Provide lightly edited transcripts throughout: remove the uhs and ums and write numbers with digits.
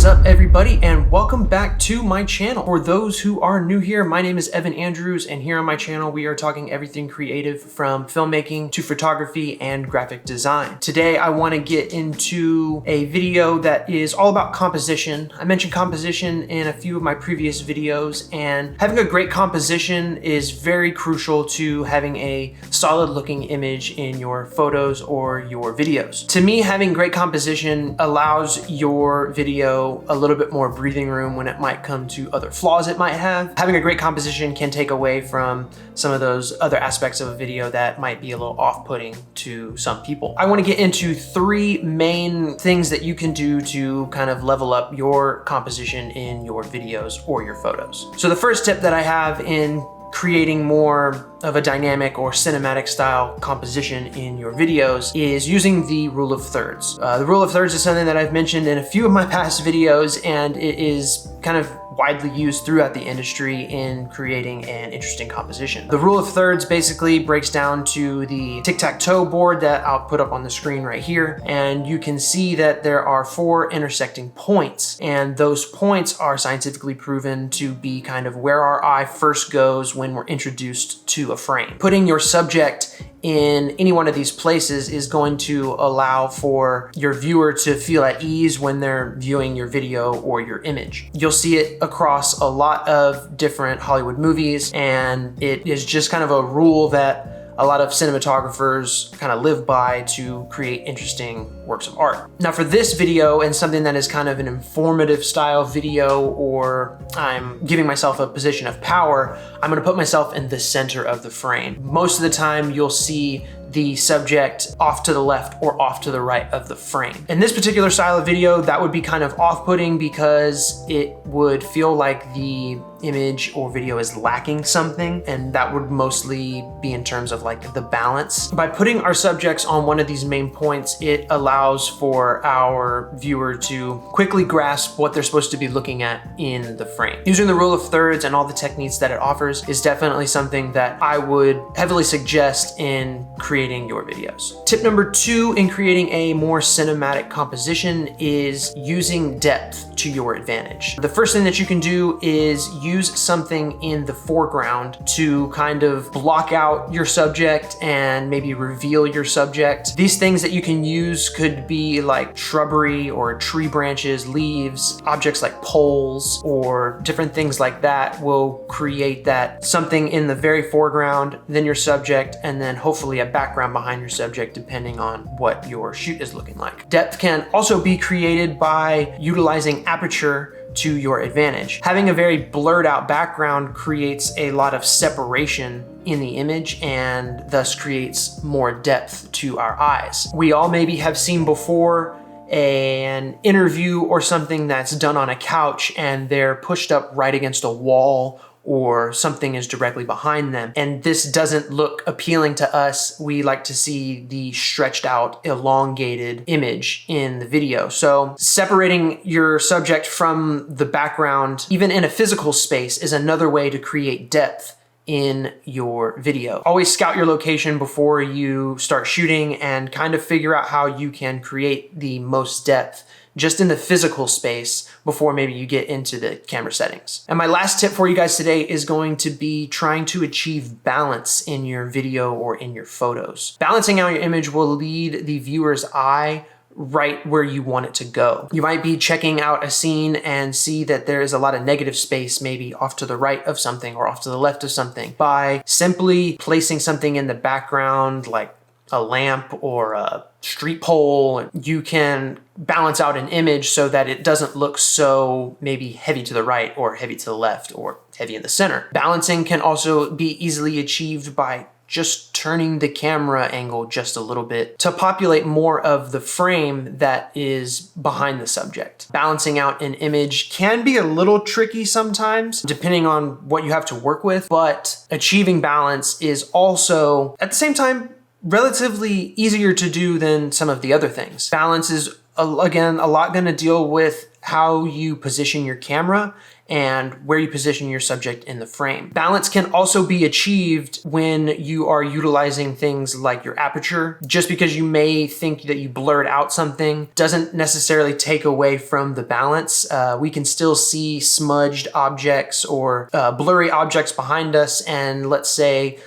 up, everybody, and welcome back to my channel. For those who are new here, my name is Evan Andrews, and here on my channel we are talking everything creative from filmmaking to photography and graphic design. Today I want to get into a video that is all about composition. I mentioned composition in a few of my previous videos, and having a great composition is very crucial to having a solid looking image in your photos or your videos. To me, having great composition allows your video a little bit more breathing room when it might come to other flaws it might have. Having a great composition can take away from some of those other aspects of a video that might be a little off-putting to some people. I want to get into three main things that you can do to kind of level up your composition in your videos or your photos. So the first tip that I have in creating more of a dynamic or cinematic style composition in your videos is using the rule of thirds. The rule of thirds is something that I've mentioned in a few of my past videos, and it is kind of widely used throughout the industry in creating an interesting composition. The rule of thirds basically breaks down to the tic-tac-toe board that I'll put up on the screen right here, and you can see that there are 4 intersecting points, and those points are scientifically proven to be kind of where our eye first goes when we're introduced to a frame. Putting your subject in any one of these places is going to allow for your viewer to feel at ease when they're viewing your video or your image. You'll see it across a lot of different Hollywood movies, and it is just kind of a rule that a lot of cinematographers kind of live by to create interesting works of art. Now for this video, and something that is kind of an informative style video, or I'm giving myself a position of power, I'm gonna put myself in the center of the frame. Most of the time you'll see the subject off to the left or off to the right of the frame. In this particular style of video, that would be kind of off-putting because it would feel like the image or video is lacking something, and that would mostly be in terms of like the balance. By putting our subjects on one of these main points, it allows for our viewer to quickly grasp what they're supposed to be looking at in the frame. Using the rule of thirds and all the techniques that it offers is definitely something that I would heavily suggest in creating your videos. Tip number 2 in creating a more cinematic composition is using depth to your advantage. The first thing that you can do is use something in the foreground to kind of block out your subject and maybe reveal your subject. These things that you can use could be like shrubbery or tree branches, leaves, objects like poles, or different things like that will create that something in the very foreground, then your subject, and then hopefully a background behind your subject depending on what your shoot is looking like. Depth can also be created by utilizing aperture to your advantage. Having a very blurred out background creates a lot of separation in the image and thus creates more depth to our eyes. We all maybe have seen before an interview or something that's done on a couch and they're pushed up right against a wall, or something is directly behind them, and this doesn't look appealing to us. We like to see the stretched out, elongated image in the video. So separating your subject from the background, even in a physical space, is another way to create depth in your video. Always scout your location before you start shooting and kind of figure out how you can create the most depth just in the physical space before maybe you get into the camera settings. And my last tip for you guys today is going to be trying to achieve balance in your video or in your photos. Balancing out your image will lead the viewer's eye right where you want it to go. You might be checking out a scene and see that there is a lot of negative space, maybe off to the right of something or off to the left of something. By simply placing something in the background, like a lamp or a street pole, you can balance out an image so that it doesn't look so maybe heavy to the right or heavy to the left or heavy in the center. Balancing can also be easily achieved by just turning the camera angle just a little bit to populate more of the frame that is behind the subject. Balancing out an image can be a little tricky sometimes, depending on what you have to work with, but achieving balance is also, at the same time, relatively easier to do than some of the other things. Balance is, again, a lot gonna deal with how you position your camera and where you position your subject in the frame. Balance can also be achieved when you are utilizing things like your aperture. Just because you may think that you blurred out something doesn't necessarily take away from the balance. We can still see smudged objects or blurry objects behind us, and let's say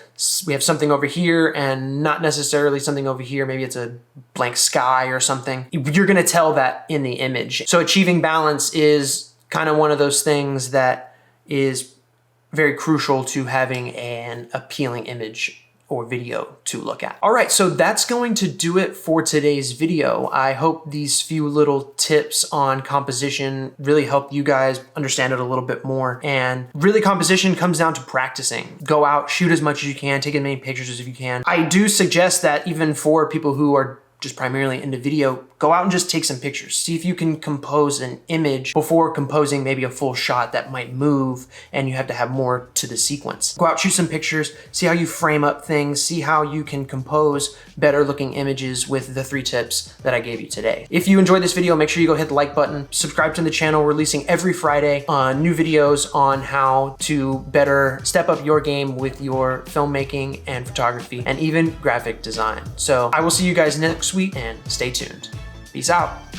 we have something over here and not necessarily something over here. Maybe it's a blank sky or something. You're gonna tell that in the image. So achieving balance is kind of one of those things that is very crucial to having an appealing image or video to look at. All right, so that's going to do it for today's video. I hope these few little tips on composition really help you guys understand it a little bit more. And really, composition comes down to practicing. Go out, shoot as much as you can, take as many pictures as you can. I do suggest that even for people who are just primarily into video, go out and just take some pictures. See if you can compose an image before composing maybe a full shot that might move and you have to have more to the sequence. Go out, shoot some pictures, see how you frame up things, see how you can compose better looking images with the 3 tips that I gave you today. If you enjoyed this video, make sure you go hit the like button, subscribe to the channel. We're releasing every Friday new videos on how to better step up your game with your filmmaking and photography and even graphic design. So I will see you guys next week, and stay tuned. Peace out.